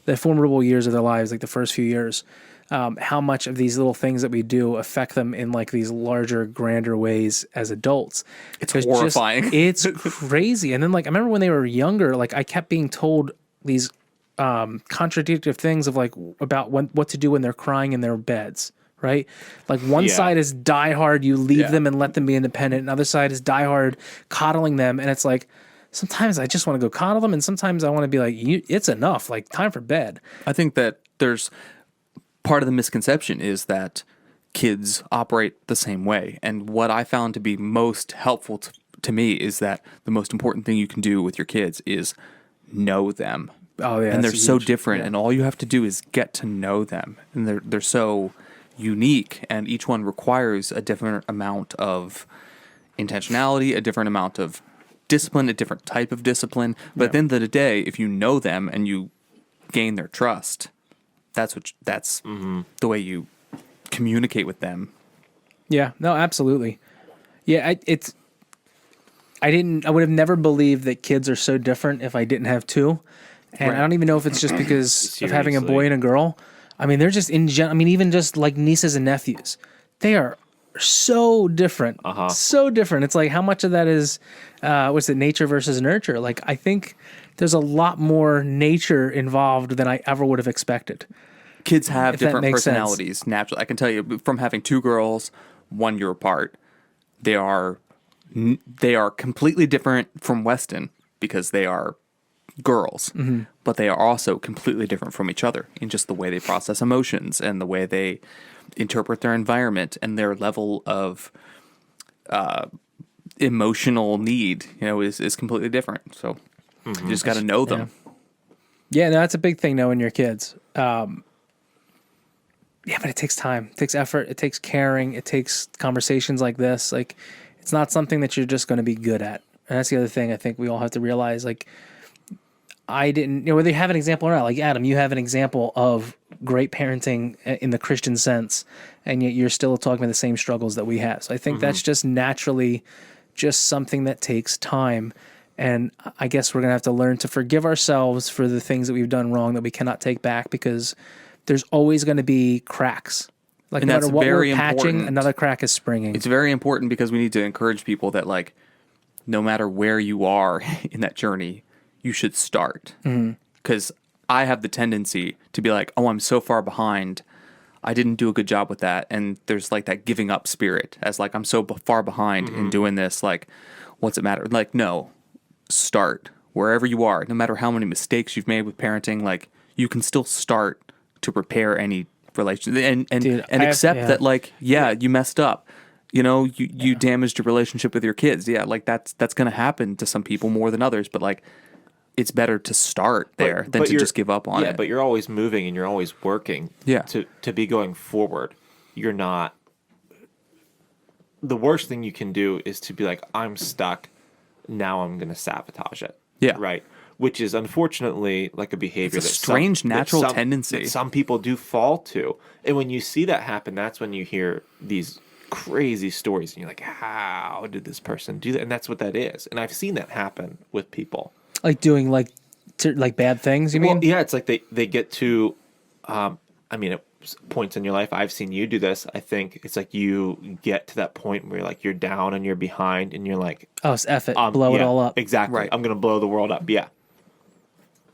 the formidable years of their lives, like the first few years, how much of these little things that we do affect them in like these larger, grander ways as adults. It's horrifying. It's crazy. And then like, I remember when they were younger, like I kept being told these contradictory things of like about what to do when they're crying in their beds. Right? Like one side is die hard, you leave them and let them be independent. And other side is die hard, coddling them. And it's like, sometimes I just want to go coddle them. And sometimes I want to be like, it's enough, like time for bed. I think that there's part of the misconception is that kids operate the same way. And what I found to be most helpful to me is that the most important thing you can do with your kids is know them. Oh yeah. And they're so different. And all you have to do is get to know them. And they're so unique, and each one requires a different amount of intentionality, a different amount of discipline, a different type of discipline. But at the end of the day, if you know them and you gain their trust, that's the way you communicate with them. Yeah, no, absolutely. Yeah, I would have never believed that kids are so different if I didn't have two. And I don't even know if it's just because of having a boy and a girl. I mean, they're just even just like nieces and nephews, they are so different, so different. It's like how much of that is, nature versus nurture? Like, I think there's a lot more nature involved than I ever would have expected. Kids have different personalities naturally. I can tell you from having two girls 1 year apart, they are completely different from Weston because they are girls, but they are also completely different from each other in just the way they process emotions and the way they interpret their environment and their level of emotional need, is completely different. So you just got to know them. Yeah, no, that's a big thing, knowing your kids. But it takes time. It takes effort. It takes caring. It takes conversations like this. Like, it's not something that you're just going to be good at. And that's the other thing I think we all have to realize. Like, I didn't, whether you have an example or not, like Adam, you have an example of great parenting in the Christian sense, and yet you're still talking about the same struggles that we have. So I think that's just naturally just something that takes time. And I guess we're going to have to learn to forgive ourselves for the things that we've done wrong that we cannot take back, because there's always going to be cracks. Like, no matter what we're patching, another crack is springing. It's very important because we need to encourage people that, like, no matter where you are in that journey, you should start. Because I have the tendency to be like, oh, I'm so far behind. I didn't do a good job with that. And there's like that giving up spirit as like, I'm so far behind in doing this. Like, what's it matter? Like, no, start wherever you are. No matter how many mistakes you've made with parenting, like, you can still start to repair any relationship and accept that, like, you messed up. You damaged your relationship with your kids. Yeah, like that's going to happen to some people more than others. But like, it's better to start there than to just give up on it. Yeah, but you're always moving and you're always working to be going forward. You're not... The worst thing you can do is to be like, I'm stuck, now I'm going to sabotage it. Yeah. Right? Which is unfortunately like a behavior it's a strange natural tendency that some people do fall to. And when you see that happen, that's when you hear these crazy stories and you're like, how did this person do that? And that's what that is. And I've seen that happen with people. Like doing like bad things, you mean? Well, yeah, it's like they get to, at points in your life, I've seen you do this. I think it's like you get to that point where you're down and you're behind and you're like, oh, it's F it, blow it all up. Exactly. Right. I'm going to blow the world up. Yeah.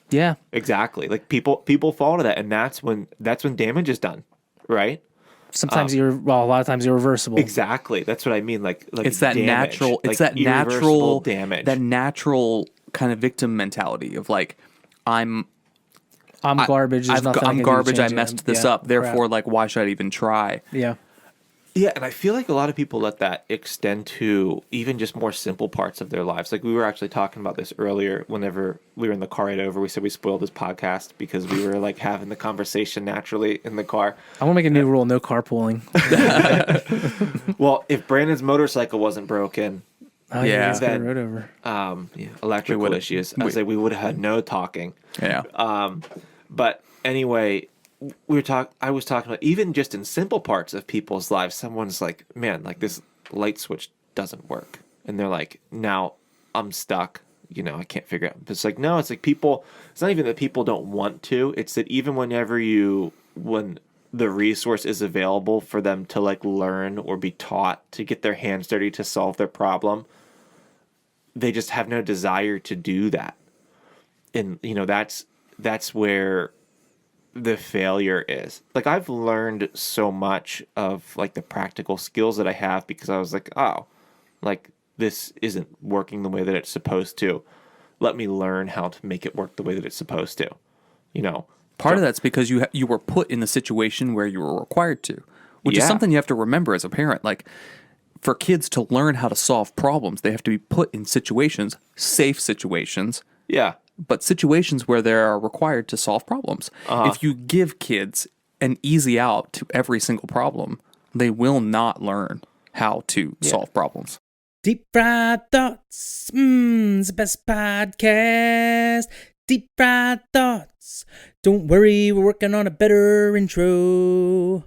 Yeah. Exactly. Like people fall to that, and that's when damage is done, right? Sometimes a lot of times irreversible. Exactly. That's what I mean. Like it's that damage. Natural. It's like that natural damage. That natural kind of victim mentality of like, I'm garbage. I'm garbage. I messed this up. Therefore, crap. like, why should I even try? Yeah. Yeah, and I feel like a lot of people let that extend to even just more simple parts of their lives. Like, we were actually talking about this earlier whenever we were in the car ride over. We said we spoiled this podcast because we were, like, having the conversation naturally in the car. I want to make a new rule, no carpooling. Well, if Brandon's motorcycle wasn't broken... Oh, yeah, then rode over. Electrical issues. I say we would have had no talking. Yeah. But anyway... I was talking about even just in simple parts of people's lives, someone's like, man, like this light switch doesn't work. And they're like, now I'm stuck. I can't figure out. But it's like, no, it's like people, it's not even that people don't want to. It's that even when the resource is available for them to like learn or be taught to get their hands dirty to solve their problem, they just have no desire to do that. And, that's where the failure is. Like, I've learned so much of like the practical skills that I have because I was like, oh, like this isn't working the way that it's supposed to. Let me learn how to make it work the way that it's supposed to. Part of that's because you were put in the situation where you were required to, which is Yeah. something you have to remember as a parent. Like, for kids to learn how to solve problems, they have to be put in situations, safe situations, Yeah. but situations where they are required to solve problems. If you give kids an easy out to every single problem, they will not learn how to solve problems. Deep Fried Thoughts, it's the best podcast. Deep Fried Thoughts. Don't worry, we're working on a better intro.